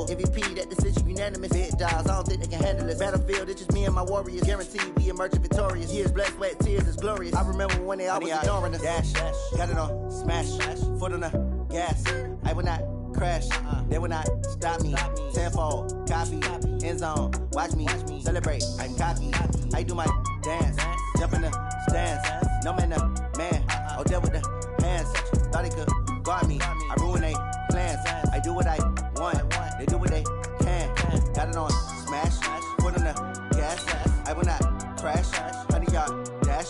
MVP, that decision unanimous. Big dogs, I don't think they can handle it. Battlefield, it's just me and my warriors. Guaranteed we emerging victorious. Years, blood, sweat, tears, is glorious. I remember when they always ignoring us. Dash, got it on, smash, foot on the gas. I will not crash, they will not stop me. Tenfold, copy, end zone, watch me celebrate. I'm cocky, I do my dance, jump in the stands. No man, man, oh, there with the hands. Thought he could guard me, I ruin they plans. I do what I want, they do what they can. Got it on, smash, foot on the gas. I will not crash, 100-yard dash,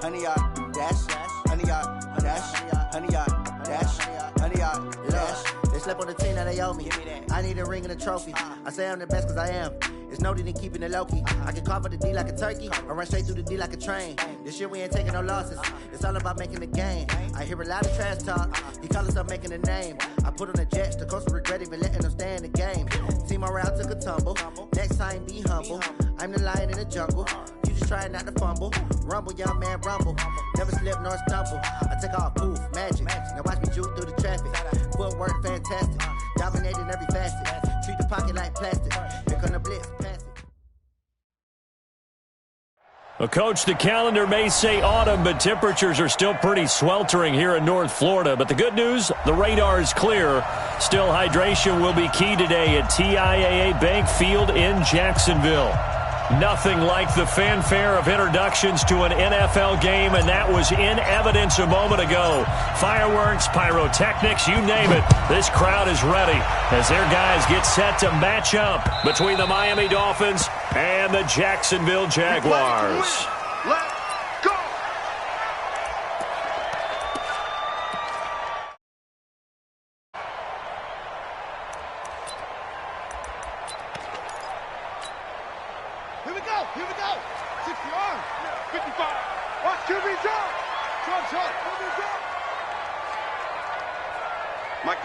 100-yard dash, 100-yard dash, 100-yard dash, 100-yard dash. They slept on the team, now they owe me. I need a ring and a trophy. I say I'm the best cause I am. It's noted in keeping it low-key. I can call for the D like a turkey, or run straight through the D like a train. This year we ain't taking no losses. It's all about making the game. I hear a lot of trash talk. He call us up making a name. I put on the Jets, the coach will regret even letting them stay in the game. Team morale took a tumble. Next time be humble. I'm the lion in the jungle. You just trying not to fumble. Rumble, young man, rumble. Never slip nor stumble. I take off, poof, magic. Now watch me juke through the traffic. Footwork fantastic. Dominating every facet. Treat the pocket like plastic. Here come the blitz. Well, Coach, the calendar may say autumn, but temperatures are still pretty sweltering here in North Florida. But the good news, the radar is clear. Still, hydration will be key today at TIAA Bank Field in Jacksonville. Nothing like the fanfare of introductions to an NFL game, and that was in evidence a moment ago. Fireworks, pyrotechnics, you name it. This crowd is ready as their guys get set to match up between the Miami Dolphins and the Jacksonville Jaguars. Let's go! Here we go! 60 yards! 55! Watch QB jump! Jump! QB jump! Mike,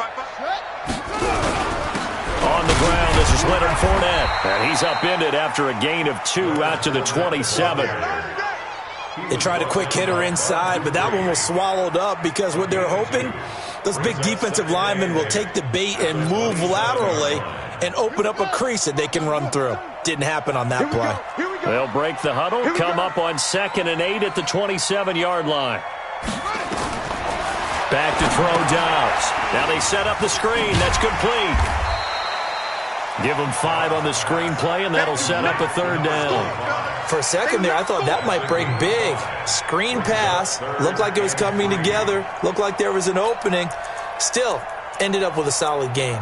On the ground, this is Leonard Fournette. And he's upended after a gain of 2 out to the 27. They tried a quick hitter inside, but that one was swallowed up because what they're hoping, those big defensive linemen will take the bait and move laterally and open up a crease that they can run through. Didn't happen on that play. They'll break the huddle, come up on 2nd and 8 at the 27-yard line. Back to throw Dobbs. Now they set up the screen. That's complete. Give them 5 on the screen play, and that'll set up a 3rd down. For a second there, I thought that might break big. Screen pass. Looked like it was coming together. Looked like there was an opening. Still, ended up with a solid gain.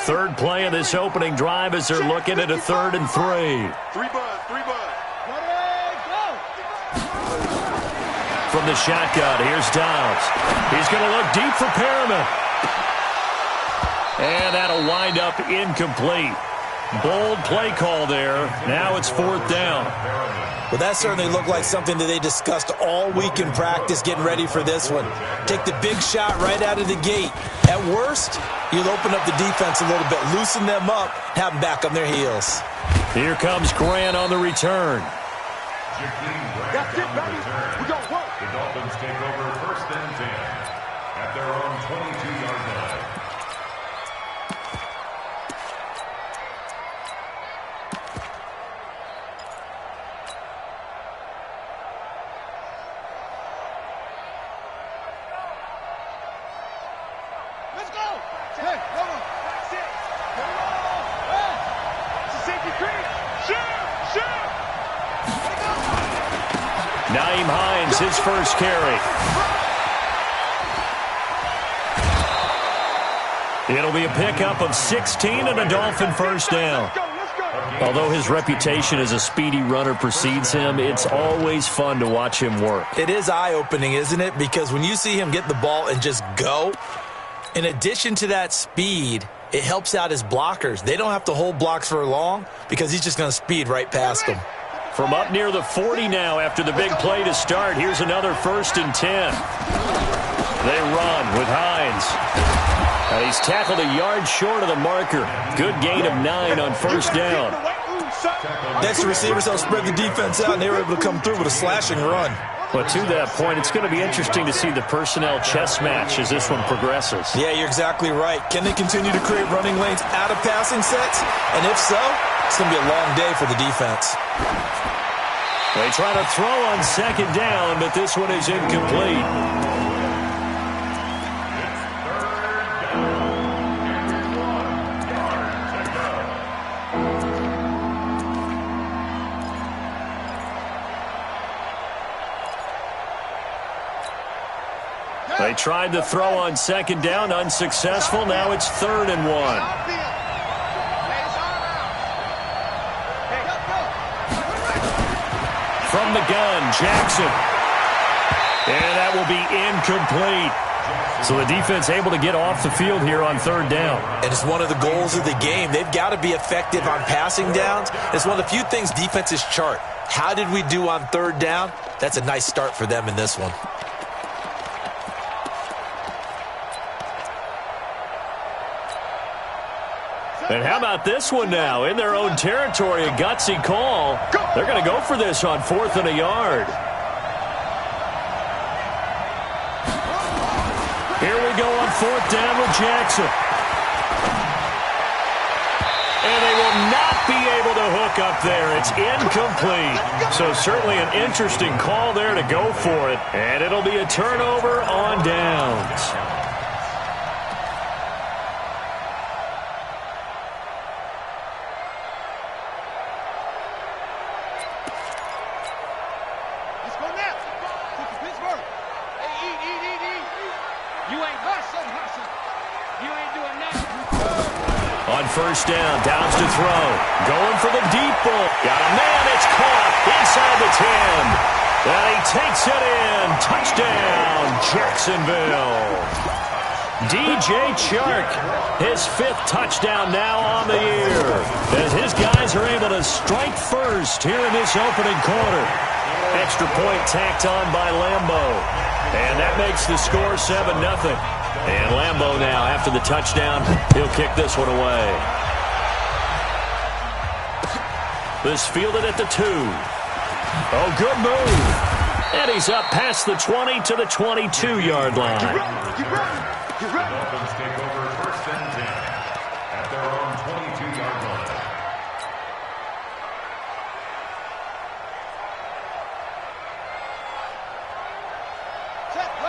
Third play of this opening drive as they're looking at a 3rd and 3. Three bud. From the shotgun, here's Dobbs. He's going to look deep for Perriman. And that'll wind up incomplete. Bold play call there. Now it's 4th down. Well, that certainly looked like something that they discussed all week in practice getting ready for this one. Take the big shot right out of the gate. At worst, you'll open up the defense a little bit, loosen them up, have them back on their heels. Here comes Grant on the return. That's it, baby. We got work. The Dolphins take over 1st and 10 at their own 22-yard line. Let's go. Hey, hold on. That's it. Hey. It's a safety screen. Shoot. Nyheim Hines, his first carry. It'll be a pickup of 16 and a Dolphin 1st down. Although his reputation as a speedy runner precedes him, it's always fun to watch him work. It is eye-opening, isn't it? Because when you see him get the ball and just go, in addition to that speed, it helps out his blockers. They don't have to hold blocks for long because he's just going to speed right past them. From up near the 40 now after the big play to start, here's another 1st and 10. They run with Hines. And he's tackled a yard short of the marker. Good gain of 9 on first down. Next, the receivers helped spread the defense out, and they were able to come through with a slashing run. But to that point, it's going to be interesting to see the personnel chess match as this one progresses. Yeah, you're exactly right. Can they continue to create running lanes out of passing sets? And if so, it's going to be a long day for the defense. They try to throw on second down, but this one is incomplete. They tried to throw on second down, unsuccessful. Now it's 3rd and 1. From the gun, Jackson. And that will be incomplete. So the defense able to get off the field here on 3rd down. And it's one of the goals of the game. They've got to be effective on passing downs. It's one of the few things defenses chart. How did we do on 3rd down? That's a nice start for them in this one. And how about this one now? In their own territory, a gutsy call. They're going to go for this on 4th and a yard. Here we go on 4th down with Jackson. And they will not be able to hook up there. It's incomplete. So certainly an interesting call there to go for it. And it'll be a turnover on downs. First down, Downs to throw. Going for the deep ball. Got a man, it's caught inside the 10. And he takes it in. Touchdown, Jacksonville. DJ Chark, his 5th touchdown now on the year. As his guys are able to strike first here in this opening quarter. Extra point tacked on by Lambo. And that makes the score 7-0. And Lambo now, after the touchdown, he'll kick this one away. This fielded at the 2. Oh, good move. And he's up past the 20 to the 22-yard line. The Dolphins take over 1st and 10 at their own 22-yard line.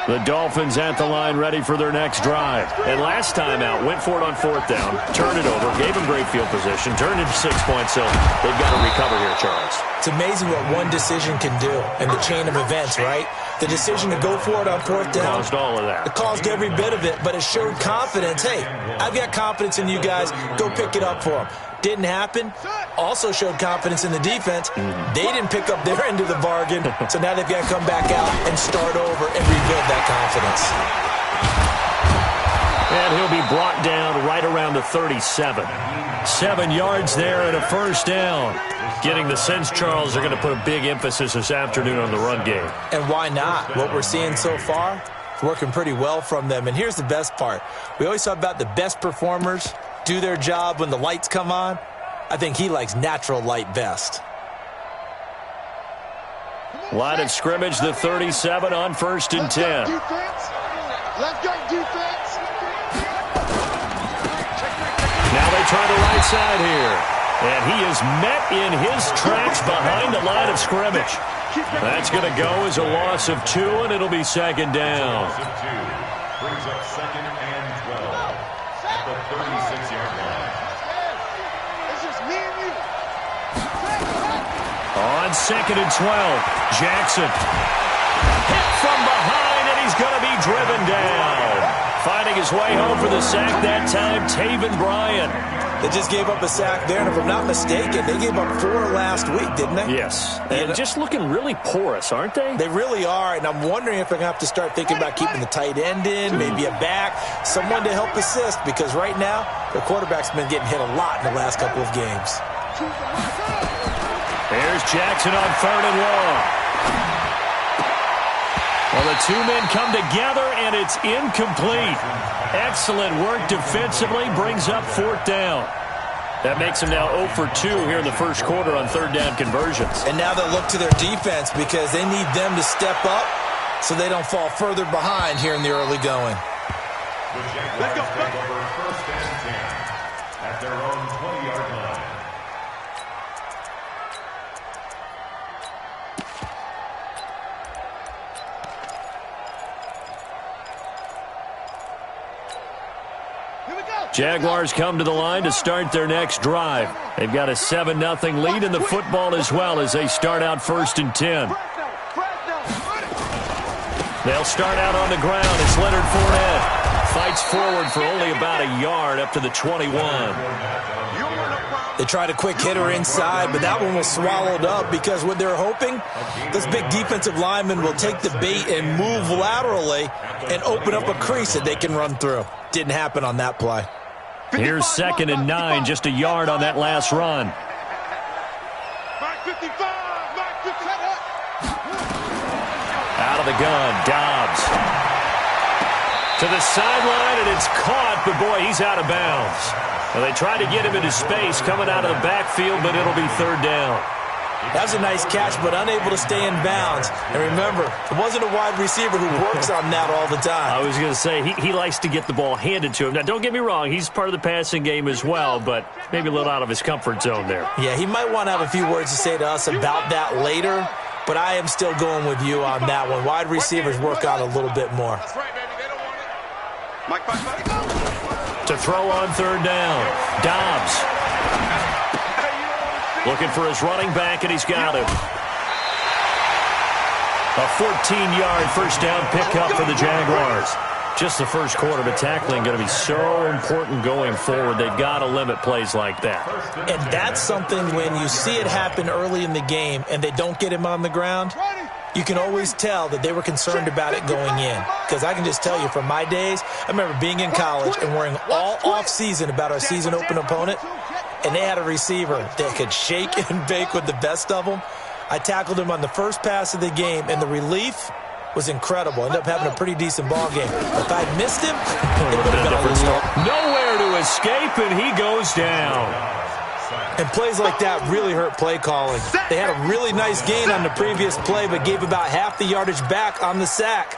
The Dolphins at the line ready for their next drive. And last time out, went for it on 4th down, turned it over, gave them great field position, turned into 6 points, so they've got to recover here, Charles. It's amazing what one decision can do in the chain of events, right? The decision to go for it on 4th down. Caused all of that. It caused every bit of it, but it showed confidence. Hey, I've got confidence in you guys. Go pick it up for them. Didn't happen. Also showed confidence in the defense. They didn't pick up their end of the bargain, so now they've got to come back out and start over and rebuild that confidence. And he'll be brought down right around the 37. 7 yards there and a first down. Getting the sense, Charles, they're going to put a big emphasis this afternoon on the run game. And why not? What we're seeing so far, it's working pretty well from them. And here's the best part. We always talk about the best performers do their job when the lights come on. I think he likes natural light best. Line of scrimmage, the 37 on 1st and 10. Left guard defense. Now they try the right side here. And he is met in his tracks behind the line of scrimmage. That's going to go as a loss of 2, and it'll be 2nd down. Loss of 2 brings up 2nd and 12 at the 36-yard line. It's just me and you. On 2nd and 12, Jackson. Hit from behind, and he's going to be driven down. Finding his way home for the sack that time, Taven Bryan. They just gave up a sack there, and if I'm not mistaken, they gave up 4 last week, didn't they? Yes. And just looking really porous, aren't they? They really are, and I'm wondering if they're going to have to start thinking about keeping the tight end in, maybe a back, someone to help assist, because right now, their quarterback's been getting hit a lot in the last couple of games. There's Jackson on 3rd and long. Well, the two men come together, and it's incomplete. Excellent work defensively, brings up fourth down. That makes them now 0 for 2 here in the first quarter on third down conversions. And now they'll look to their defense because they need them to step up so they don't fall further behind here in the early going. The Jaguars take over first and 10 at their own 20-yard line. Jaguars come to the line to start their next drive. They've got a 7-0 lead in the football as well as they start out first and 10. They'll start out on the ground as Leonard Fournette fights forward for only about a yard up to the 21. They tried a quick hitter inside, but that one was swallowed up because what they're hoping, this big defensive lineman will take the bait and move laterally and open up a crease that they can run through. Didn't happen on that play. Here's 2nd and 9, just a yard on that last run. Out of the gun, Dobbs. To the sideline, and it's caught, but boy, he's out of bounds. Well, they tried to get him into space coming out of the backfield, but it'll be third down. That was a nice catch, but unable to stay in bounds. And remember, it wasn't a wide receiver who works on that all the time. I was going to say, he likes to get the ball handed to him. Now, don't get me wrong, he's part of the passing game as well, but maybe a little out of his comfort zone there. Yeah, he might want to have a few words to say to us about that later, but I am still going with you on that one. Wide receivers work on a little bit more. To throw on third down, Dobbs. Looking for his running back, and he's got him. A 14-yard first down pickup for the Jaguars. Just the first quarter, but tackling going to be so important going forward. They've got to limit plays like that. And that's something when you see it happen early in the game and they don't get him on the ground, you can always tell that they were concerned about it going in. Because I can just tell you from my days, I remember being in college and worrying all off-season about our season-open opponent, and they had a receiver that could shake and bake with the best of them. I tackled him on the first pass of the game, and the relief was incredible. Ended up having a pretty decent ball game. If I'd missed him, it would have been a different story. Nowhere to escape, and he goes down. And plays like that really hurt play calling. They had a really nice gain on the previous play, but gave about half the yardage back on the sack.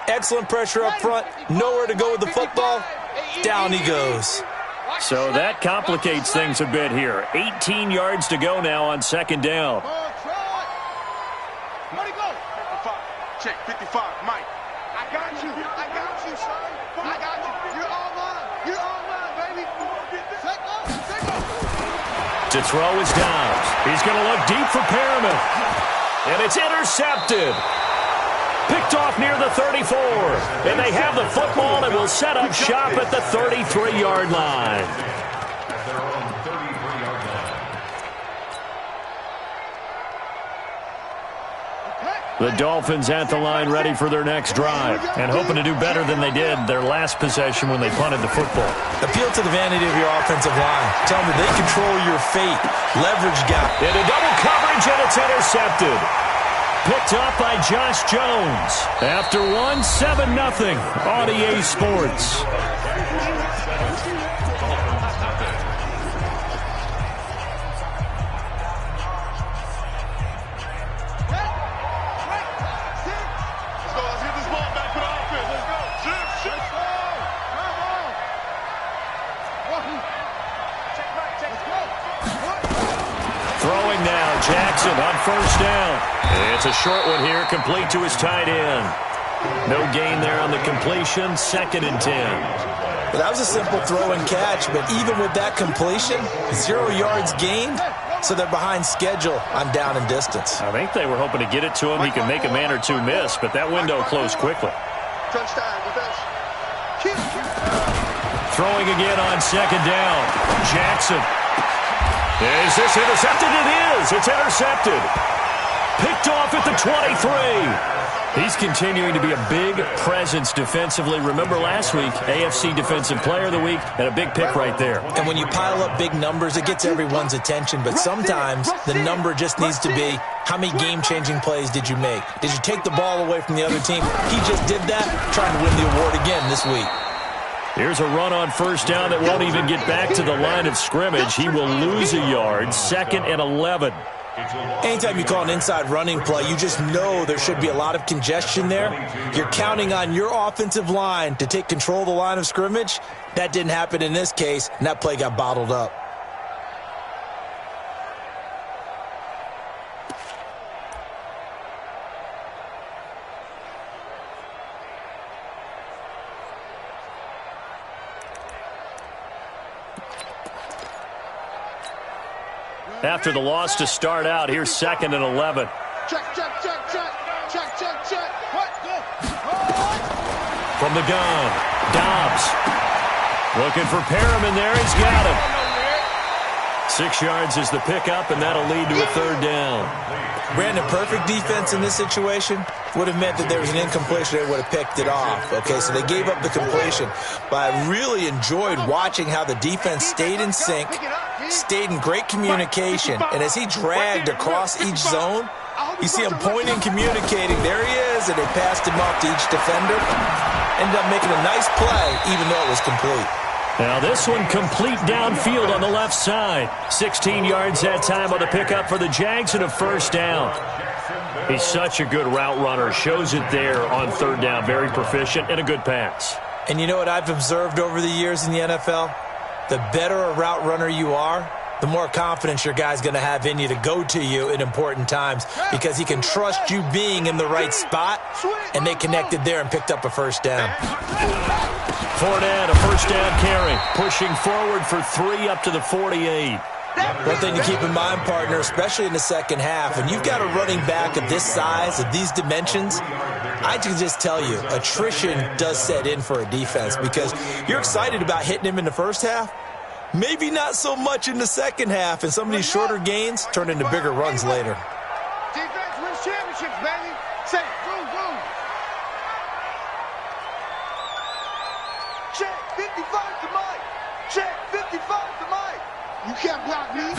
Excellent pressure up front. Nowhere to go with the football. Down he goes. So that complicates things a bit here. 18 yards to go now on second down. Check 55, Mike. I got you, son. I got you. You're all mine, baby. Take off. To throw is Dobbs. He's going to look deep for Perriman. And it's intercepted. Picked off near the 34. And they have the football and will set up shop at the 33-yard line. The Dolphins at the line ready for their next drive and hoping to do better than they did their last possession when they punted the football. Appeal to the vanity of your offensive line. Tell them they control your fate. Leverage gap. Into double coverage, and it's intercepted. Picked up by Josh Jones. After 7-0 on EA Sports. Throwing now, Jackson on first down. It's a short one here, complete to his tight end. No gain there on the completion, 2nd and 10. Well, that was a simple throw and catch, but even with that completion, 0 yards gained, so they're behind schedule on down and distance. I think they were hoping to get it to him. He could make a man or two miss, but that window closed quickly. Throwing again on second down. Jackson. Is this intercepted? It is. It's intercepted. Picked off at the 23. He's continuing to be a big presence defensively. Remember last week, AFC Defensive Player of the Week, and a big pick right there. And when you pile up big numbers, it gets everyone's attention. But sometimes the number just needs to be, how many game-changing plays did you make? Did you take the ball away from the other team? He just did that, trying to win the award again this week. Here's a run on first down that won't even get back to the line of scrimmage. He will lose a yard, 2nd and 11. Anytime you call an inside running play, you just know there should be a lot of congestion there. You're counting on your offensive line to take control of the line of scrimmage. That didn't happen in this case, and that play got bottled up. After the loss to start out, here's 2nd and 11. Check, check, check, check. Check, check, check. What? Go. From the gun, Dobbs. Looking for Perriman there. He's got him. 6 yards is the pickup, and that'll lead to a 3rd down. Brandon, perfect defense in this situation would have meant that there was an incompletion. They would have picked it off. Okay, so they gave up the completion. But I really enjoyed watching how the defense stayed in sync, stayed in great communication, and as he dragged across each zone, you see him pointing, communicating. There he is, and they passed him off to each defender. Ended up making a nice play, even though it was complete. Now this one complete downfield on the left side. 16 yards that time on the pickup for the Jags and a 1st down. He's such a good route runner. Shows it there on 3rd down. Very proficient and a good pass. And you know what I've observed over the years in the NFL? The better a route runner you are, the more confidence your guy's going to have in you to go to you in important times, because he can trust you being in the right spot, and they connected there and picked up a 1st down. Fournette, a 1st down carry, pushing forward for 3 up to the 48. One thing to keep in mind, partner, especially in the second half, when you've got a running back of this size, of these dimensions, I can just tell you, attrition does set in for a defense, because you're excited about hitting him in the first half, maybe not so much in the second half, and some of these shorter gains turn into bigger runs later. Defense wins championships, baby. Say, boom, boom. Check 55 to Mike. Check 55 to Mike. You can't block me.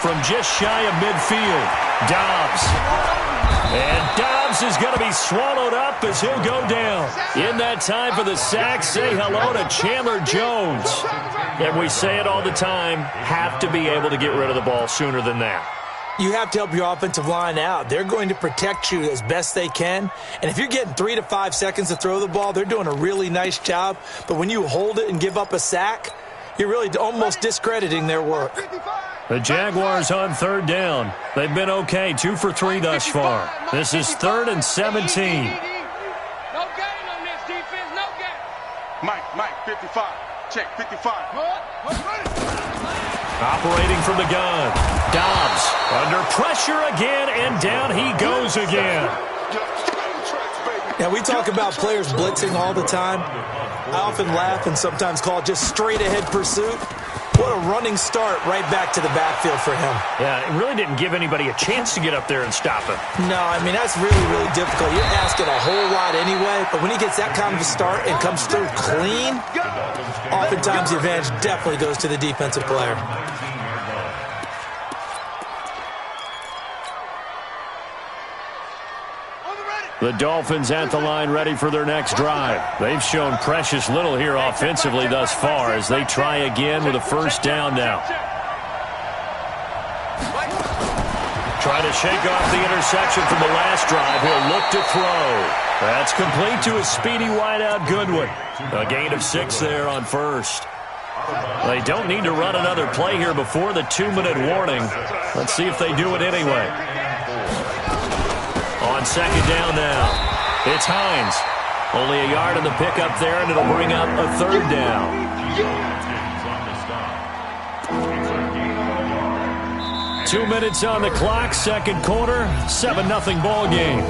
From just shy of midfield, Dobbs. And Dobbs is going to be swallowed up as he'll go down. In that time for the sack, say hello to Chandler Jones. And we say it all the time, have to be able to get rid of the ball sooner than that. You have to help your offensive line out. They're going to protect you as best they can. And if you're getting 3 to 5 seconds to throw the ball, they're doing a really nice job. But when you hold it and give up a sack, you're really almost discrediting their work. The Jaguars on 3rd down. They've been okay, 2 for 3 thus far. This is 3rd and 17. No gain on this defense, no gain. Mike, 55. Check 55. Operating from the gun. Dobbs under pressure again, and down he goes again. Now, we talk about players blitzing all the time. I often laugh and sometimes call it just straight-ahead pursuit. What a running start right back to the backfield for him. Yeah, it really didn't give anybody a chance to get up there and stop him. No, I mean, that's really, really difficult. You're asking a whole lot anyway, but when he gets that kind of a start and comes through clean, oftentimes the advantage definitely goes to the defensive player. The Dolphins at the line ready for their next drive. They've shown precious little here offensively thus far as they try again with a 1st down now. Trying to shake off the interception from the last drive. He'll look to throw. That's complete to a speedy wideout Goodwin. A gain of 6 there on 1st. They don't need to run another play here before the 2-minute warning. Let's see if they do it anyway. On 2nd down now, it's Hines. Only a yard on the pickup there, and it'll bring up a 3rd down. 2 minutes on the clock, 2nd quarter, 7-0 ball game.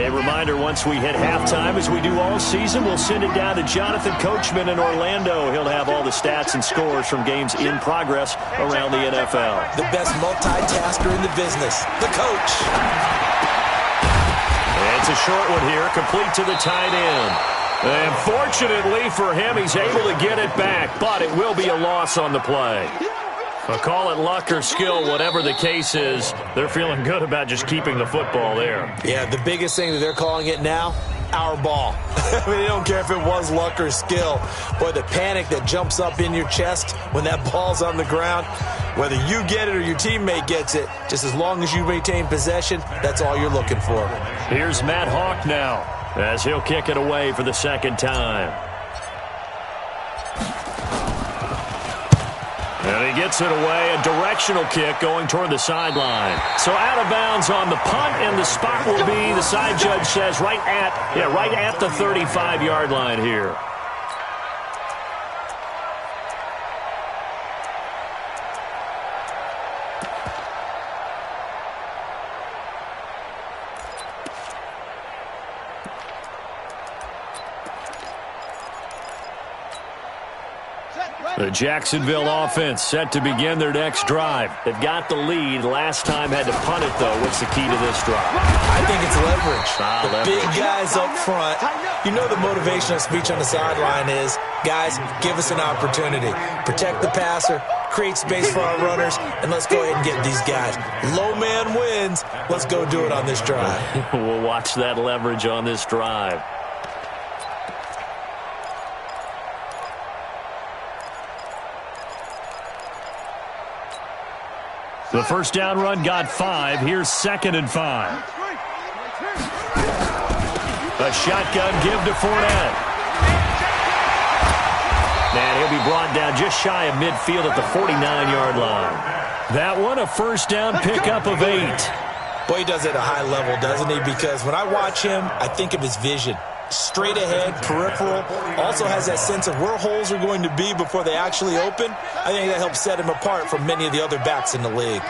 A reminder, once we hit halftime, as we do all season, we'll send it down to Jonathan Coachman in Orlando. He'll have all the stats and scores from games in progress around the NFL. The best multitasker in the business, the coach. It's a short one here, complete to the tight end. And fortunately for him, he's able to get it back, but it will be a loss on the play. I'll call it luck or skill, whatever the case is. They're feeling good about just keeping the football there. Yeah, the biggest thing that they're calling it now, our ball. I mean, they don't care if it was luck or skill. Boy, the panic that jumps up in your chest when that ball's on the ground, whether you get it or your teammate gets it, just as long as you maintain possession, that's all you're looking for. Here's Matt Hawk now, as he'll kick it away for the second time. And he gets it away, a directional kick going toward the sideline. So out of bounds on the punt, and the spot will be, the side judge says, right at the 35-yard line here. The Jacksonville offense set to begin their next drive. They've got the lead. Last time had to punt it, though. What's the key to this drive? I think it's leverage. Leverage. Big guys up front. You know the motivational speech on the sideline is, guys, give us an opportunity. Protect the passer, create space for our runners, and let's go ahead and get these guys. Low man wins. Let's go do it on this drive. We'll watch that leverage on this drive. The first down run got 5. Here's 2nd and 5. A shotgun give to Fournette. And he'll be brought down just shy of midfield at the 49-yard line. That one, a first down pickup of 8. Boy, he does it at a high level, doesn't he? Because when I watch him, I think of his vision. Straight ahead, peripheral, also has that sense of where holes are going to be before they actually open. I think that helps set him apart from many of the other backs in the league.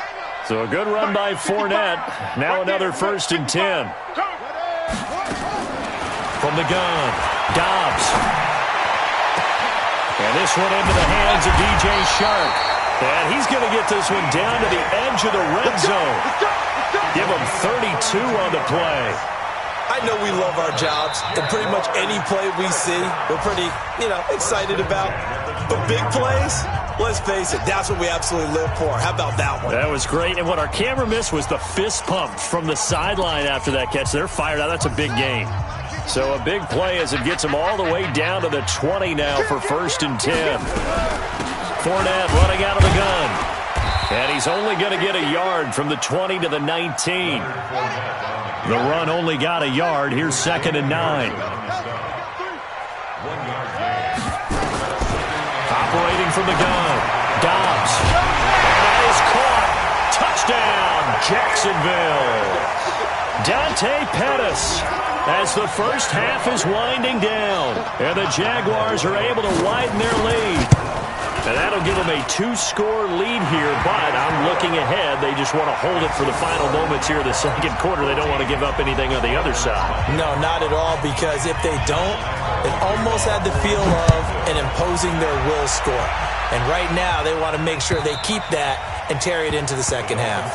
So a good run by Fournette. Now another 1st and 10. From the gun, Dobbs. And this one into the hands of DJ Shark. And he's going to get this one down to the edge of the red zone. Give him 32 on the play. I know we love our jobs, and pretty much any play we see, we're pretty, excited about. But big plays, let's face it, that's what we absolutely live for. How about that one? That was great, and what our camera missed was the fist pump from the sideline after that catch. They're fired out. That's a big gain. So a big play as it gets them all the way down to the 20 now for 1st and 10. Fournette running out of the gun. And he's only going to get a yard from the 20 to the 19. The run only got a yard. Here's 2nd and 9. Operating from the gun. Dobbs. And that is caught. Touchdown, Jacksonville. Dante Pettis, as the first half is winding down. And the Jaguars are able to widen their lead. And that'll give them a 2-score lead here, but I'm looking ahead. They just want to hold it for the final moments here of the second quarter. They don't want to give up anything on the other side. No, not at all, because if they don't, it almost had the feel of an imposing their will score. And right now, they want to make sure they keep that and carry it into the second half.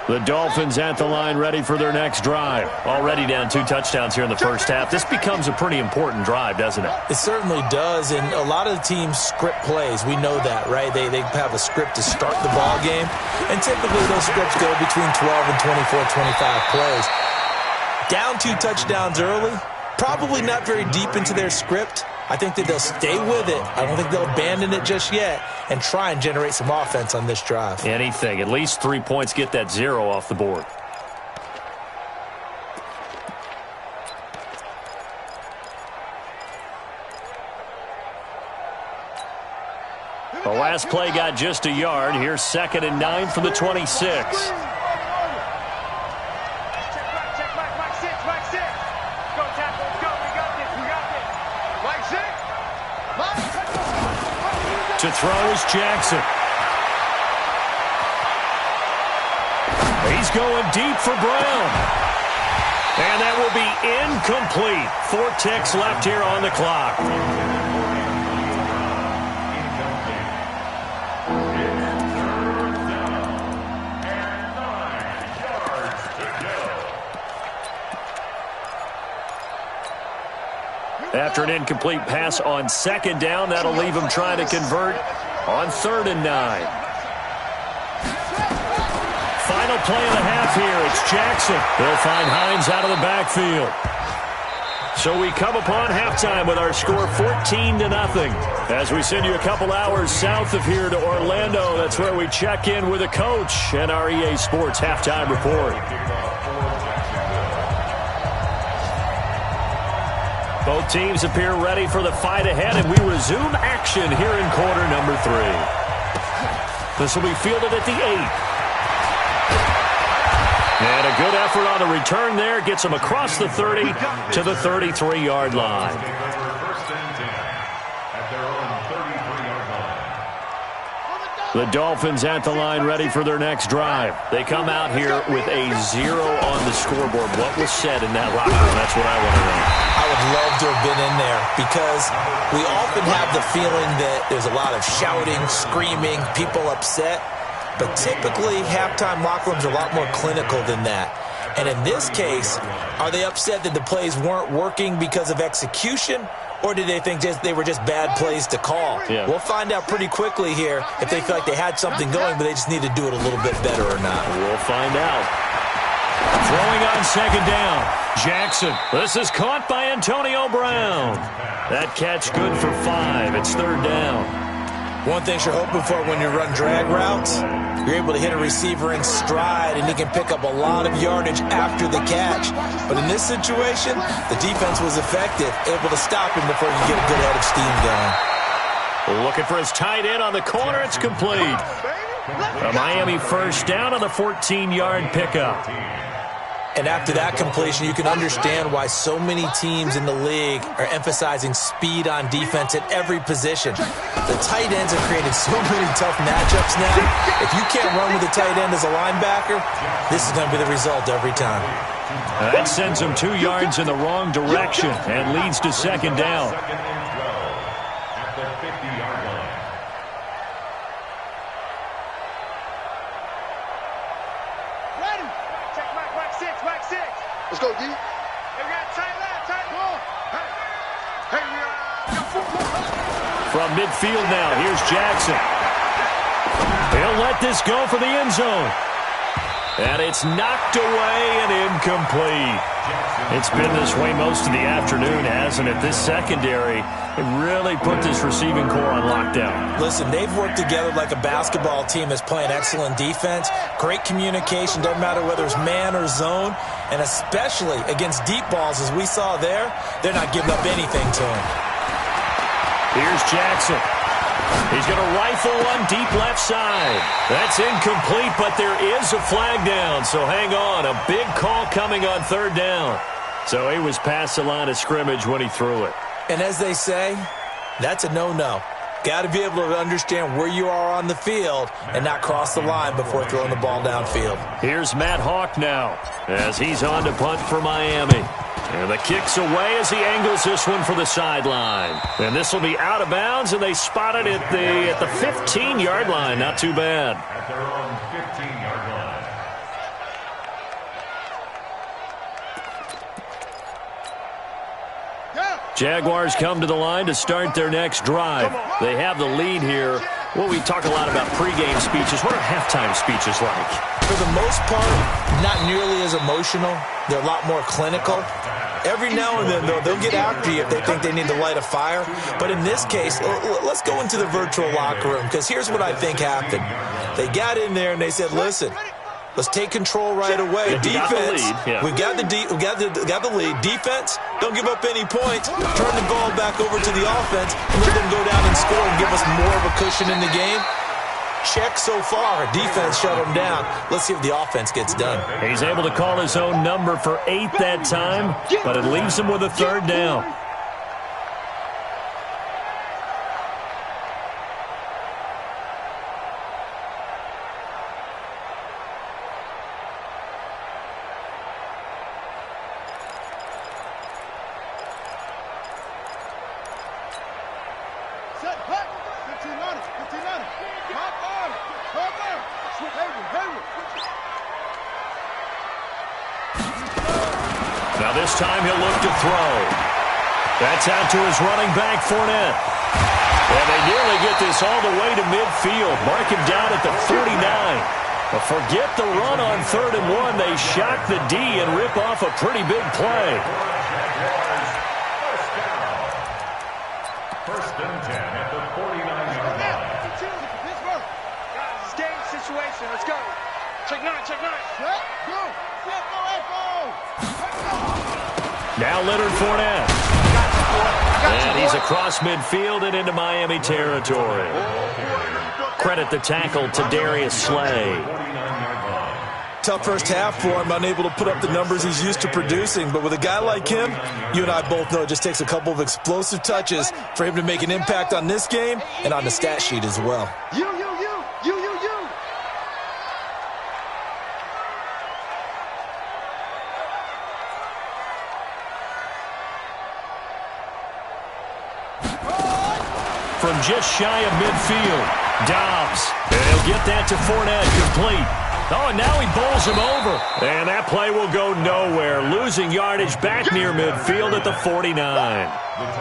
The Dolphins at the line ready for their next drive. Already down 2 touchdowns here in the first half. This becomes a pretty important drive, doesn't it? It certainly does, and a lot of the teams script plays. We know that, right? They have a script to start the ball game, and typically those scripts go between 12 and 24, 25 plays. Down 2 touchdowns early, probably not very deep into their script. I think that they'll stay with it. I don't think they'll abandon it just yet and try and generate some offense on this drive. Anything. At least 3 points, get that 0 off the board. The last play got just a yard. Here's 2nd and 9 from the 26. To throw is Jackson. He's going deep for Brown. And that will be incomplete. 4 ticks left here on the clock. After an incomplete pass on 2nd down, that'll leave him trying to convert on 3rd and 9. Final play of the half here. It's Jackson. They'll find Hines out of the backfield. So we come upon halftime with our score 14-0. As we send you a couple hours south of here to Orlando, that's where we check in with the coach and our EA Sports halftime report. Both teams appear ready for the fight ahead, and we resume action here in quarter number 3. This will be fielded at the 8. And a good effort on the return there. Gets him across the 30 to the 33-yard line. The Dolphins at the line ready for their next drive. They come out here with a 0 on the scoreboard. What was said in that locker room? That's what I want to know. I would love to have been in there because we often have the feeling that there's a lot of shouting, screaming, people upset. But typically, halftime locker rooms are a lot more clinical than that. And in this case, are they upset that the plays weren't working because of execution? Or did they think they were just bad plays to call? Yeah. We'll find out pretty quickly here if they feel like they had something going, but they just need to do it a little bit better or not. We'll find out. Throwing on 2nd down. Jackson. This is caught by Antonio Brown. That catch good for 5. It's 3rd down. One thing you're hoping for when you run drag routes, you're able to hit a receiver in stride, and he can pick up a lot of yardage after the catch. But in this situation, the defense was effective, able to stop him before you get a good head of steam going. Looking for his tight end on the corner. It's complete. A Miami 1st down on the 14-yard pickup. And after that completion, you can understand why so many teams in the league are emphasizing speed on defense at every position. The tight ends have created so many tough matchups now. If you can't run with a tight end as a linebacker, this is going to be the result every time. That sends him 2 yards in the wrong direction and leads to 2nd down. Let's go, D. Hey, we got tight left, tight ball. Hey, From midfield now, here's Jackson. He'll let this go for the end zone. And it's knocked away and incomplete. It's been this way most of the afternoon, hasn't it? This secondary really put this receiving core on lockdown. Listen, they've worked together like a basketball team that's playing excellent defense. Great communication, doesn't matter whether it's man or zone. And especially against deep balls, as we saw there, they're not giving up anything to him. Here's Jackson. He's going to rifle one deep left side. That's incomplete, but there is a flag down. So hang on. A big call coming on 3rd down. So he was past the line of scrimmage when he threw it. And as they say, that's a no-no. Got to be able to understand where you are on the field and not cross the line before throwing the ball downfield. Here's Matt Hawk now as he's on to punt for Miami. And the kick's away as he angles this one for the sideline. And this will be out of bounds, and they spot it at the 15-yard line. Not too bad. At their own 15-yard line. Jaguars come to the line to start their next drive. They have the lead here. Well, we talk a lot about pregame speeches. What are halftime speeches like? For the most part, not nearly as emotional. They're a lot more clinical. Every now and then, though, they'll get after you if they think they need to light a fire. But in this case, let's go into the virtual locker room, because here's what I think happened. They got in there and they said, listen, Let's take control right away. Defense, we got the lead. Defense, don't give up any points. Turn the ball back over to the offense and let them go down and score and give us more of a cushion in the game. Check so far. Defense shut him down. Let's see if the offense gets done. He's able to call his own number for 8 that time, but it leaves him with a 3rd down. Now this time he'll look to throw. That's out to his running back, Fournette. And they nearly get this all the way to midfield. Mark him down at the 49. But forget the run on 3rd and 1. They shock the D and rip off a pretty big play. First and 10 at the 49-yard line. Guys, it's game situation. Let's go. Check 9, check 9. Set, go. Set, go, echo. Now Leonard Fournette. And he's across midfield and into Miami territory. Credit the tackle to Darius Slay. Tough first half for him, unable to put up the numbers he's used to producing. But with a guy like him, you and I both know it just takes a couple of explosive touches for him to make an impact on this game and on the stat sheet as well. You. From just shy of midfield, Dobbs. And he'll get that to Fournette, complete. Oh, and now he bowls him over. And that play will go nowhere, losing yardage back near midfield at the 49.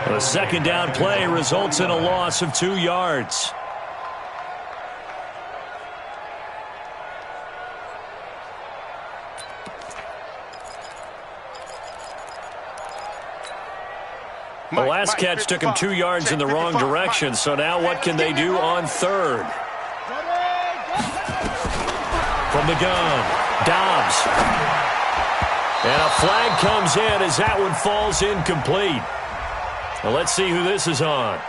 The 2nd down play results in a loss of 2 yards. The last catch took him 2 yards in the wrong direction, so now what can they do on 3rd? From the gun, Dobbs. And a flag comes in as that one falls incomplete. Well, let's see who this is on.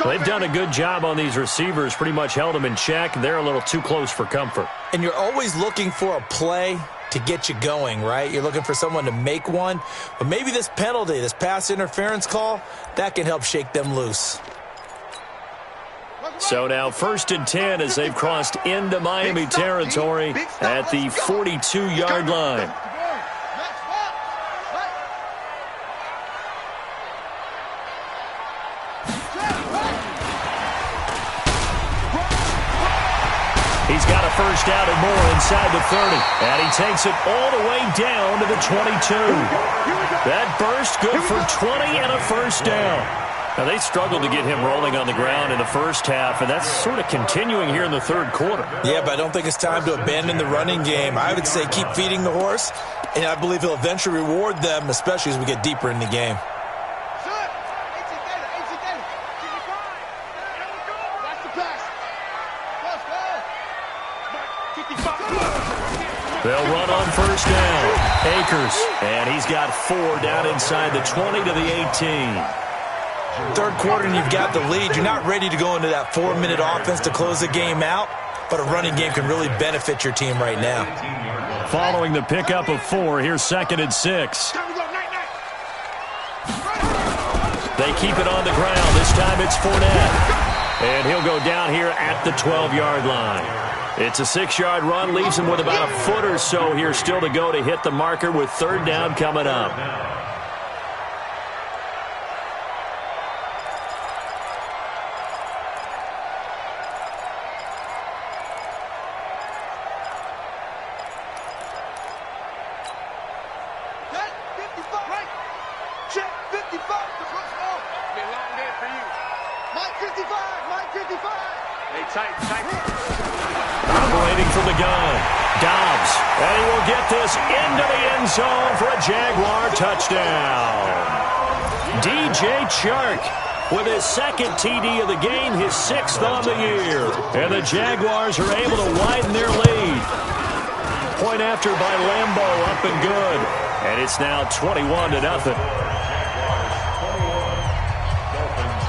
They've done a good job on these receivers, pretty much held them in check. They're a little too close for comfort. And you're always looking for a play to get you going, right? You're looking for someone to make one. But maybe this penalty, this pass interference call, that can help shake them loose. So now 1st and 10 as they've crossed into Miami territory at the 42-yard line. He's got a 1st down and more inside the 30. And he takes it all the way down to the 22. That burst good for 20 and a 1st down. Now, they struggled to get him rolling on the ground in the first half, and that's sort of continuing here in the 3rd quarter. Yeah, but I don't think it's time to abandon the running game. I would say keep feeding the horse, and I believe he'll eventually reward them, especially as we get deeper in the game. They'll run on 1st down. Akers, and he's got 4 down inside the 20 to the 18. 3rd quarter and you've got the lead. You're not ready to go into that 4-minute offense to close the game out, but a running game can really benefit your team right now. Following the pickup of 4, here's 2nd and 6. They keep it on the ground. This time it's Fournette. And he'll go down here at the 12-yard line. It's a 6-yard run, leaves him with about a foot or so here still to go to hit the marker with 3rd down coming up. Operating from the gun, Dobbs, and he will get this into the end zone for a Jaguar touchdown. DJ Chark with his 2nd TD of the game, his 6th on the year. And the Jaguars are able to widen their lead. point after by Lambeau, up and good. And it's now 21-0.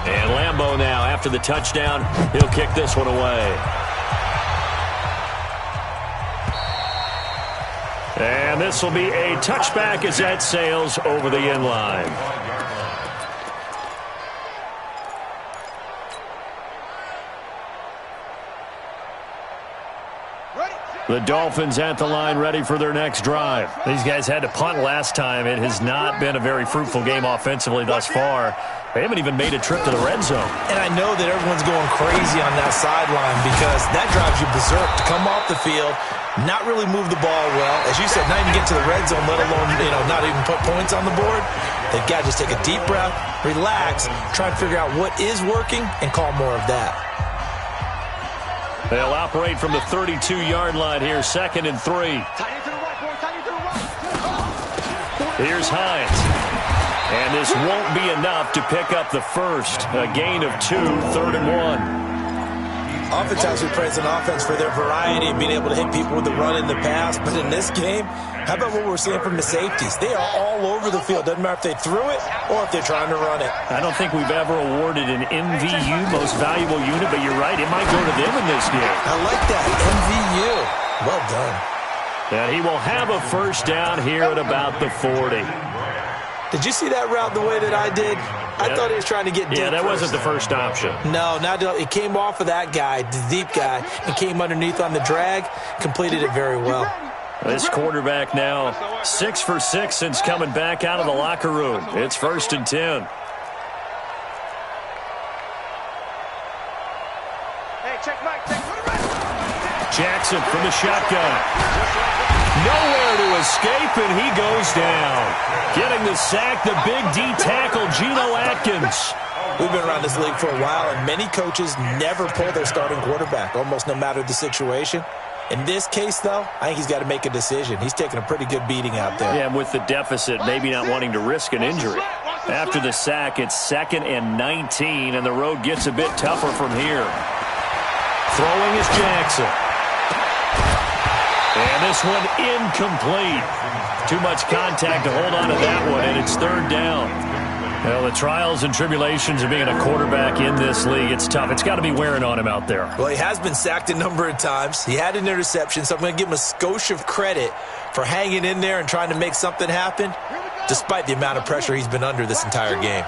And Lambeau now, after the touchdown, he'll kick this one away. And this will be a touchback as that sails over the end line. The Dolphins at the line, ready for their next drive. These guys had to punt last time. It has not been a very fruitful game offensively thus far. They haven't even made a trip to the red zone. And I know that everyone's going crazy on that sideline because that drives you berserk to come off the field, not really move the ball well. As you said, not even get to the red zone, let alone, not even put points on the board. They've got to just take a deep breath, relax, try and figure out what is working, and call more of that. They'll operate from the 32-yard line here, 2nd and 3. Here's Hines. And this won't be enough to pick up the first. A gain of 2, 3rd and 1. Oftentimes we praise an offense for their variety and being able to hit people with the run and the pass. But in this game, how about what we're seeing from the safeties? They are all over the field. Doesn't matter if they threw it or if they're trying to run it. I don't think we've ever awarded an MVU, most valuable unit, but you're right, it might go to them in this game. I like that, MVU. Well done. And he will have a first down here at about the 40. Did you see that route the way that I did? I thought he was trying to get deep. Yeah, that wasn't the first option. No, it came off of that guy, the deep guy, and came underneath on the drag, completed it very well. This quarterback now 6 for 6 since coming back out of the locker room. It's 1st and 10. Hey, check Mike. Jackson from the shotgun. Nowhere to escape, and he goes down. Getting the sack, the big D tackle, Geno Atkins. We've been around this league for a while, and many coaches never pull their starting quarterback, almost no matter the situation. In this case, though, I think he's got to make a decision. He's taking a pretty good beating out there. Yeah, with the deficit, maybe not wanting to risk an injury. After the sack, it's 2nd and 19, and the road gets a bit tougher from here. Throwing is Jackson. And this one incomplete. Too much contact to hold on to that one, and it's 3rd down. Well, the trials and tribulations of being a quarterback in this league, it's tough. It's got to be wearing on him out there. Well, he has been sacked a number of times. He had an interception, so I'm going to give him a skosh of credit for hanging in there and trying to make something happen, despite the amount of pressure he's been under this entire game.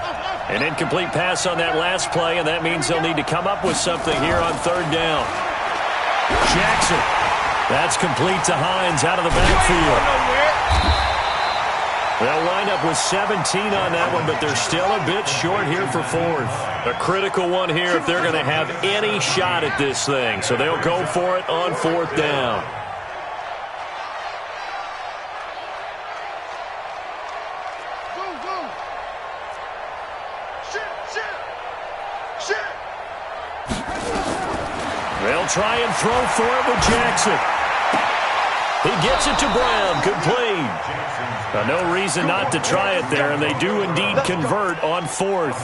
An incomplete pass on that last play, and that means they'll need to come up with something here on 3rd down. Jackson. That's complete to Hines out of the backfield. They'll line up with 17 on that one, but they're still a bit short here for 4th. A critical one here if they're going to have any shot at this thing. So they'll go for it on 4th down. They'll try and throw for it with Jackson. He gets it to Brown, complete. No reason not to try it there, and they do indeed convert on 4th.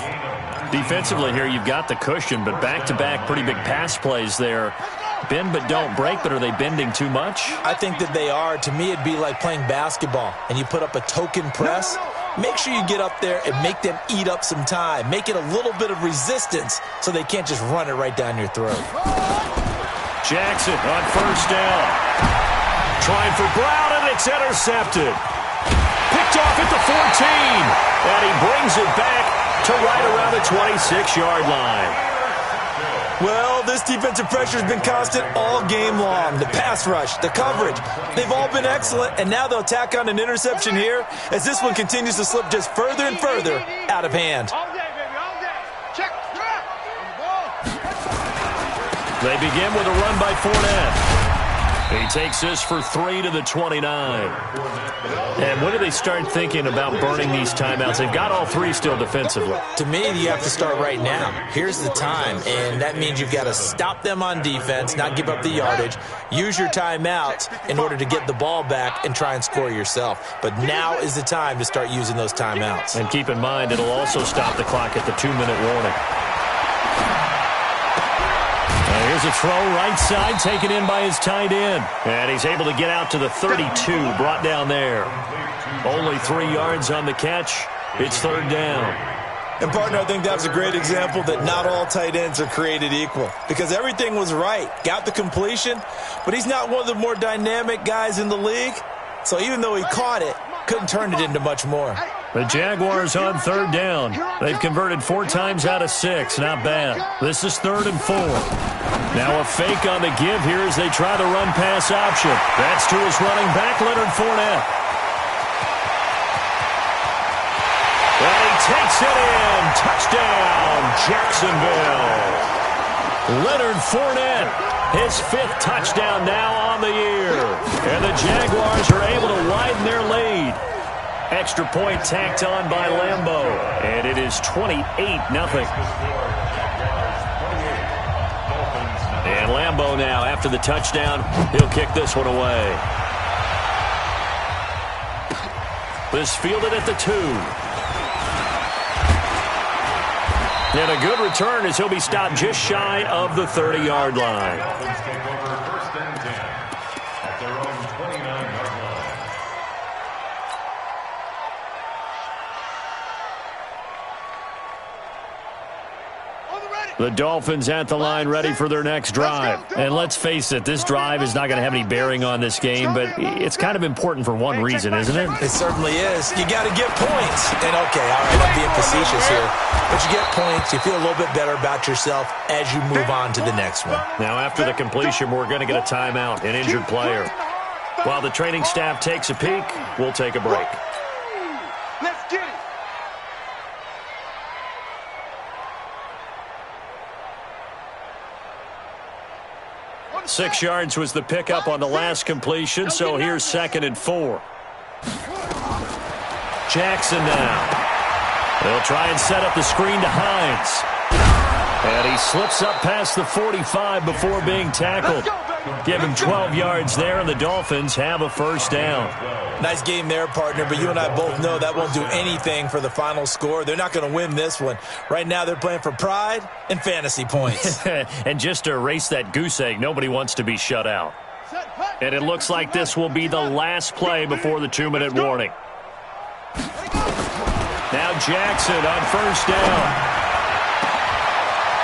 Defensively here, you've got the cushion, but back-to-back pretty big pass plays there. Bend but don't break, but are they bending too much? I think that they are. To me, it'd be like playing basketball, and you put up a token press. Make sure you get up there and make them eat up some time. Make it a little bit of resistance so they can't just run it right down your throat. Jackson on 1st down. Trying for Brown, and it's intercepted. Picked off at the 14. And he brings it back to right around the 26-yard line. Well, this defensive pressure has been constant all game long. The pass rush, the coverage, they've all been excellent, and now they'll tack on an interception here as this one continues to slip just further and further out of hand. All day, baby, all day. Check. They begin with a run by Fournette. He takes this for 3 to the 29. And when do they start thinking about burning these timeouts? They've got all 3 still defensively. To me, you have to start right now. Here's the time, and that means you've got to stop them on defense, not give up the yardage, use your timeouts in order to get the ball back and try and score yourself. But now is the time to start using those timeouts. And keep in mind, it'll also stop the clock at the 2-minute warning. Here's a throw right side, taken in by his tight end. And he's able to get out to the 32, brought down there. Only 3 yards on the catch. It's third down. And, partner, I think that was a great example that not all tight ends are created equal because everything was right. Got the completion, but he's not one of the more dynamic guys in the league. So even though he caught it, couldn't turn it into much more. The Jaguars on third down. They've converted 4 times out of 6. Not bad. This is 3rd and 4. Now a fake on the give here as they try the run-pass option. That's to his running back, Leonard Fournette. And he takes it in. Touchdown, Jacksonville. Leonard Fournette, his 5th touchdown now on the year. And the Jaguars are able to widen their lead. Extra point tacked on by Lambeau. And it is 28-0. And Lambeau now, after the touchdown, he'll kick this one away. This fielded at the 2. And a good return as he'll be stopped just shy of the 30-yard line. Dolphins take over 1st and 10 at their own 29-yard line. The Dolphins at the line ready for their next drive. And let's face it, this drive is not going to have any bearing on this game, but it's kind of important for one reason, isn't it? It certainly is. You got to get points. And, okay, all right, I'm being facetious here. But you get points, you feel a little bit better about yourself as you move on to the next one. Now, after the completion, we're going to get a timeout, an injured player. While the training staff takes a peek, we'll take a break. Let's get it. 6 yards was the pickup on the last completion, so here's 2nd and 4. Jackson now. They'll try and set up the screen to Hines. And he slips up past the 45 before being tackled. Give him 12 yards there, and the Dolphins have a first down. Nice game there, partner, but you and I both know that won't do anything for the final score. They're not going to win this one. Right now they're playing for pride and fantasy points. And just to erase that goose egg, nobody wants to be shut out. And it looks like this will be the last play before the 2-minute warning. Now Jackson on first down.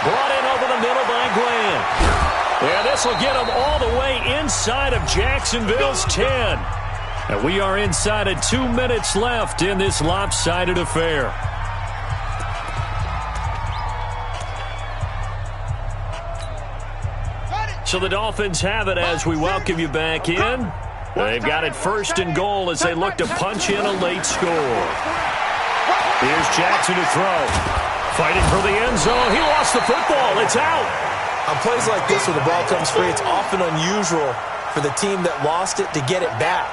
Brought in over the middle by Glenn. And this will get him all the way inside of Jacksonville's 10. And we are inside of 2 minutes left in this lopsided affair. So the Dolphins have it as we welcome you back in. They've got it 1st and goal as they look to punch in a late score. Here's Jackson to throw. Fighting for the end zone. He lost the football. It's out. On plays like this when the ball comes free, it's often unusual for the team that lost it to get it back.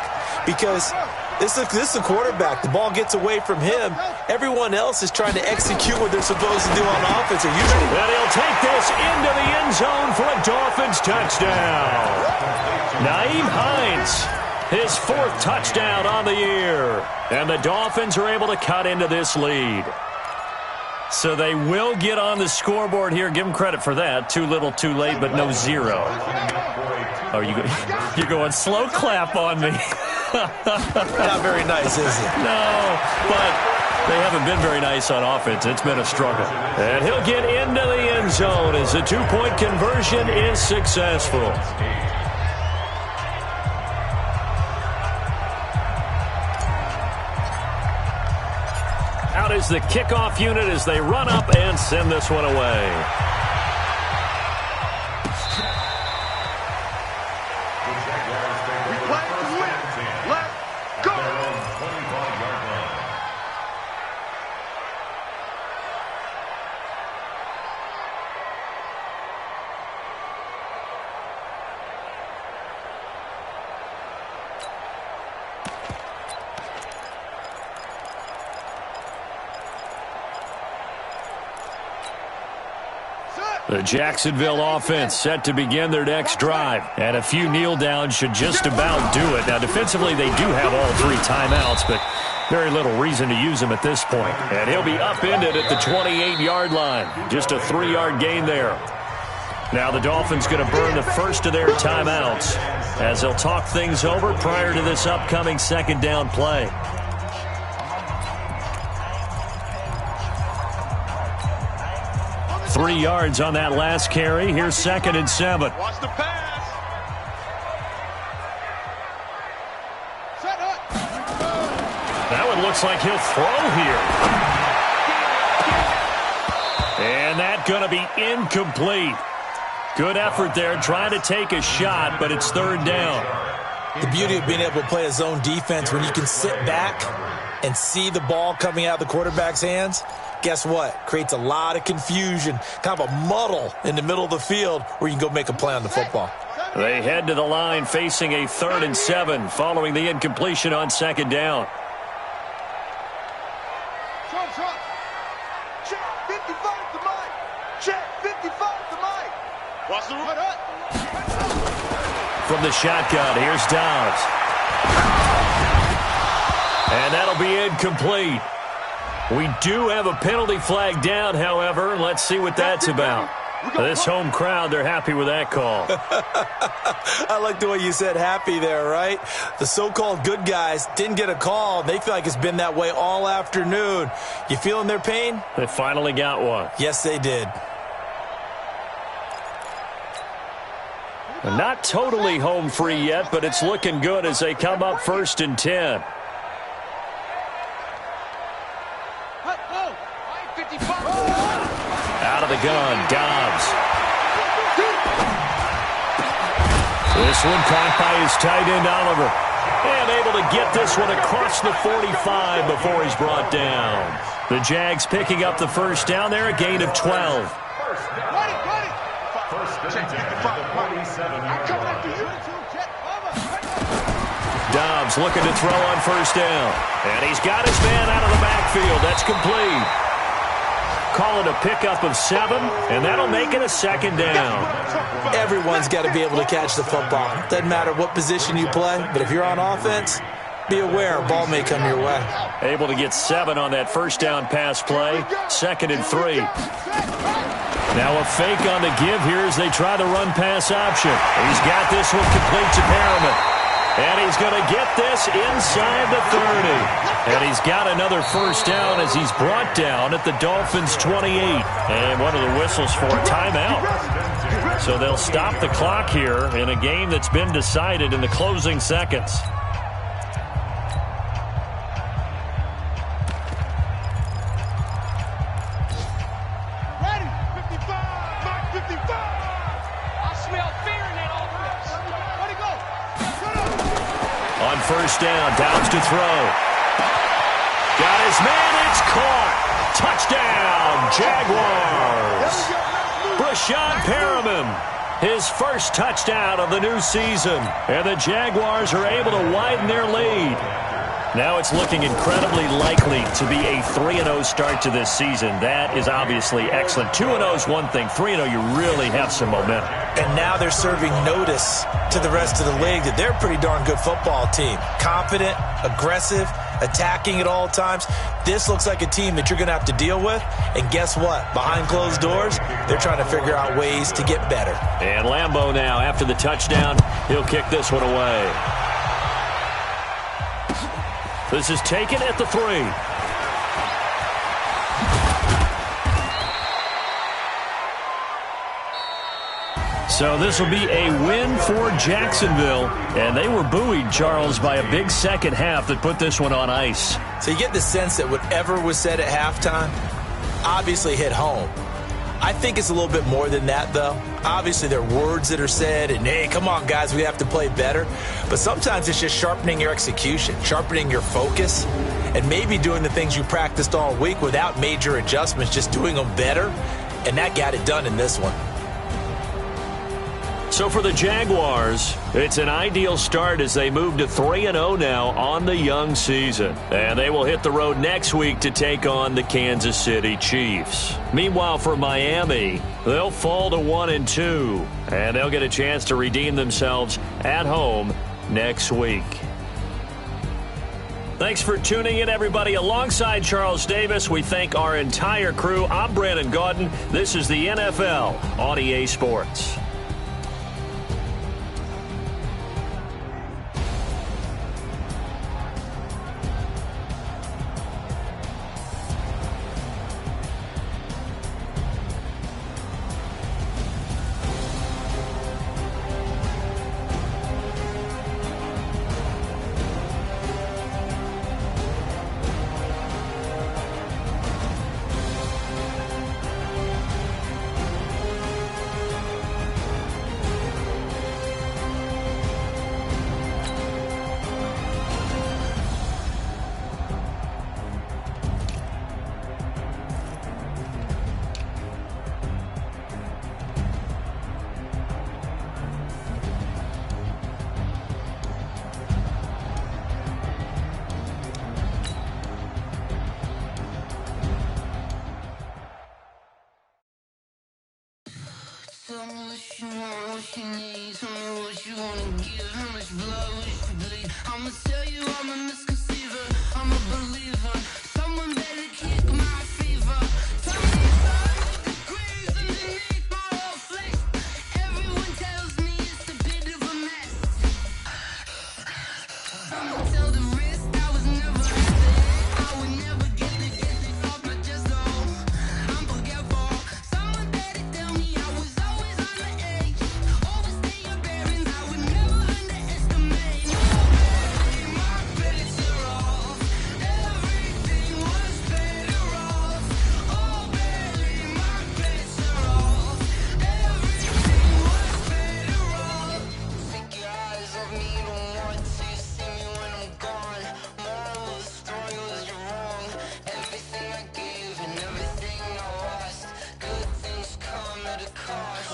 Because this is the quarterback. The ball gets away from him. Everyone else is trying to execute what they're supposed to do on offense. And he'll take this into the end zone for a Dolphins touchdown. Nyheim Hines, his 4th touchdown on the year. And the Dolphins are able to cut into this lead. So they will get on the scoreboard here. Give them credit for that. Too little, too late, but no 0. Oh, you're going slow clap on me. Not very nice, is it? No, but they haven't been very nice on offense. It's been a struggle. And he'll get into the end zone as the 2-point conversion is successful. Out is the kickoff unit as they run up and send this one away. The Jacksonville offense set to begin their next drive. And a few kneel downs should just about do it. Now, defensively, they do have all 3 timeouts, but very little reason to use them at this point. And he'll be upended at the 28-yard line. Just a 3-yard gain there. Now the Dolphins going to burn the first of their timeouts as they'll talk things over prior to this upcoming second down play. Three yards on that last carry. Here's 2nd and 7. Watch the pass. Set up. That one looks like he'll throw here. And that's going to be incomplete. Good effort there, trying to take a shot, but it's 3rd down. The beauty of being able to play a zone defense when you can sit back and see the ball coming out of the quarterback's hands, guess what? Creates a lot of confusion, kind of a muddle in the middle of the field where you can go make a play on the football. They head to the line facing a 3rd and 7 following the incompletion on 2nd down. Check 55 to Mike. Check 55 to Mike. Watch the run. From the shotgun, here's Dobbs. And that'll be incomplete. We do have a penalty flag down, however. Let's see what that's about. This home crowd, they're happy with that call. I like the way you said happy there, right? The so-called good guys didn't get a call. They feel like it's been that way all afternoon. You feeling their pain? They finally got one. Yes, they did. Not totally home free yet, but it's looking good as they come up 1st and 10. Out of the gun, Dobbs. This one caught by his tight end, Oliver. And able to get this one across the 45 before he's brought down. The Jags picking up the 1st down there, a gain of 12. Dobbs looking to throw on 1st down. And he's got his man out of the backfield. That's complete. Call it a pickup of 7, and that'll make it a 2nd down. Everyone's got to be able to catch the football. Doesn't matter what position you play, but if you're on offense, be aware a ball may come your way. Able to get 7 on that 1st down pass play. 2nd and 3. Now a fake on the give here as they try the run pass option. He's got this one complete to Perriman. And he's going to get this inside the 30. And he's got another 1st down as he's brought down at the Dolphins' 28. And one of the whistles for a timeout. So they'll stop the clock here in a game that's been decided in the closing seconds. Ready? 55. Mike 55. I smell fear in that offense. Where'd he go? On 1st down, Downs to throw. Got his man, it's caught. Touchdown, Jaguars. Brashad Perriman, his first touchdown of the new season. And the Jaguars are able to widen their lead. Now it's looking incredibly likely to be a 3-0 start to this season. That is obviously excellent. 2-0 is one thing. 3-0, you really have some momentum. And now they're serving notice to the rest of the league that they're a pretty darn good football team. Confident, aggressive, attacking at all times. This looks like a team that you're going to have to deal with. And guess what? Behind closed doors, they're trying to figure out ways to get better. And Lambeau now, after the touchdown, he'll kick this one away. This is taken at the 3. So this will be a win for Jacksonville. And they were buoyed, Charles, by a big second half that put this one on ice. So you get the sense that whatever was said at halftime obviously hit home. I think it's a little bit more than that, though. Obviously, there are words that are said, and, hey, come on, guys, we have to play better. But sometimes it's just sharpening your execution, sharpening your focus, and maybe doing the things you practiced all week without major adjustments, just doing them better. And that got it done in this one. So for the Jaguars, it's an ideal start as they move to 3-0 now on the young season. And they will hit the road next week to take on the Kansas City Chiefs. Meanwhile, for Miami, they'll fall to 1-2. And they'll get a chance to redeem themselves at home next week. Thanks for tuning in, everybody. Alongside Charles Davis, we thank our entire crew. I'm Brandon Gaudin. This is the NFL on EA Sports. Tell me what you want, what you need. Tell me what you wanna give. How much blood would you bleed? I'ma tell you I'm a misconceiver. I'm a believer. Someone better kick my fever. Tell me if I look at graves underneath my whole flesh. Everyone tells me it's a bit of a mess. I'ma tell the risk I was never at the end. I would never get it off my chest though. I'm forgetful. Someone better tell me I was always on the edge. Overstay your bearings, I would never underestimate. No, baby, my bets are off. Everything was better off. Oh, baby, my bets are off. Everything was better off. Take your eyes off me, don't want to see me when I'm gone. Moral of the story was you're wrong. Everything I gave and everything I lost. Good things come at a cost.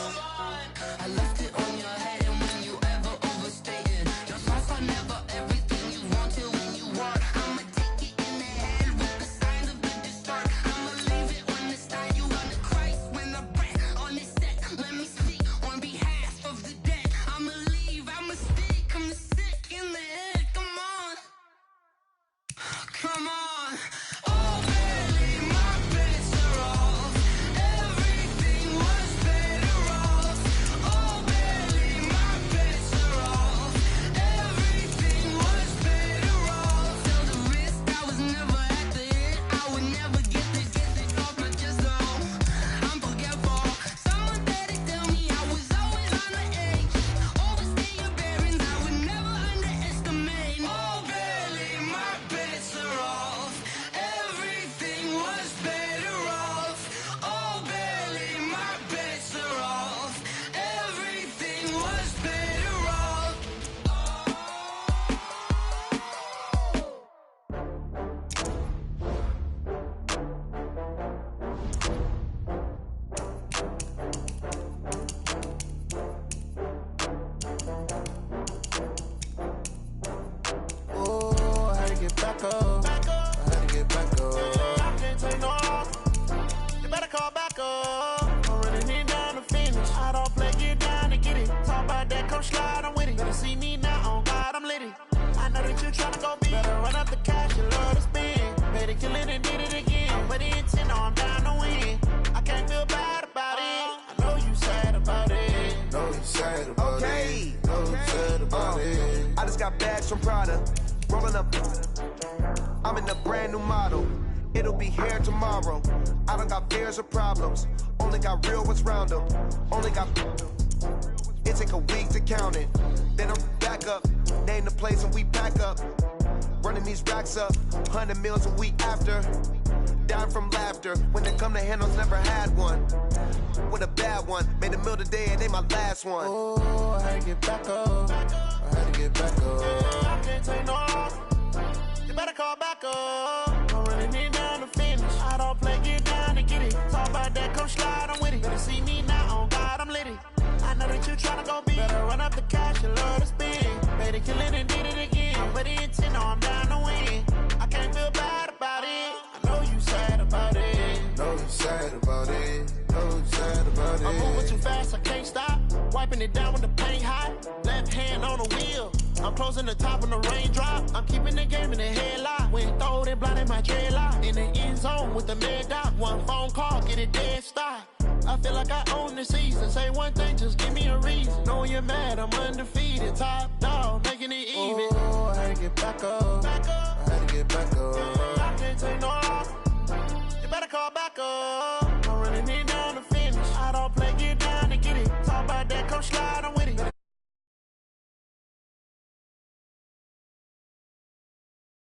I left it on your head, and when you ever overstated, your thoughts are never everything you wanted when you want. I'ma take it in the head with the signs of the distort. I'ma leave it on the side. You on the Christ when I breath on this set. Let me speak on behalf of the dead. I'ma leave, I'ma speak. I'm sick in the head. Come on, come on. Oh, baby, my bets are off. Everything was better off. Oh, baby, my bets are off. Everything was better off. Tell the risk I was never at the end. I would never get it off my chest though. I'm forgetful. Someone better tell me I was always on the edge. Overstay your bearings, I would never underestimate. Oh, baby, my bets are off. Everything was better off. Oh, baby, my bets are off. Everything was better off. Oh, I had to get back up. I had to get back up. I can't take no loss. You better call back up. I'm running it down to finish. I don't play, get down to get it. Talk about that, come slide, I'm with it. Better see me now, on God, I'm litty. I know that you tryna go big. Better run up the cash, you love to spend. Better kill it and did it again. But the intent, no, I'm down to win. I can't feel bad about it. I know you sad about it. Know you sad about it. Know you sad about it. I just got bags from Prada. Rolling up. I'm in a brand new model. It'll be here tomorrow. I don't got fears or problems. Only got real ones round them. Only got. It take a week to count it. Then I'm back up. Name the place and we pack up. Running these racks up. 100 meals a week after. Down from laughter. When they come to handles, never had one. With a bad one. Made a meal today and they my last one. Oh, I had to get back up. I had to get back up. I can't take no loss. You better call back up. I'm running it down to finish. I don't play, get down to get it. Talk about that, come slide, I'm with it. Better see me now, on God, I'm litty. I know that you tryna go big. Better run up the cash, you love to spend. Better kill it and did it again. But the intent, no, I'm down to win. I can't feel bad about it. I know you sad about it. Know you sad about it. Know you sad about it. I'm moving too fast, I can't stop. Wiping it down with the paint hot. Left hand on the wheel. I'm closing the top on the raindrop. I'm keeping the game in the headlock. When throwed and blinded my dreadlock. In the end zone with the mad dot. One phone call, get it dead stop. I feel like I own the season. Say one thing, just give me a reason. Knowing you're mad, I'm undefeated. Top dog, making it even. Oh, I had to get back up. I had to get back up.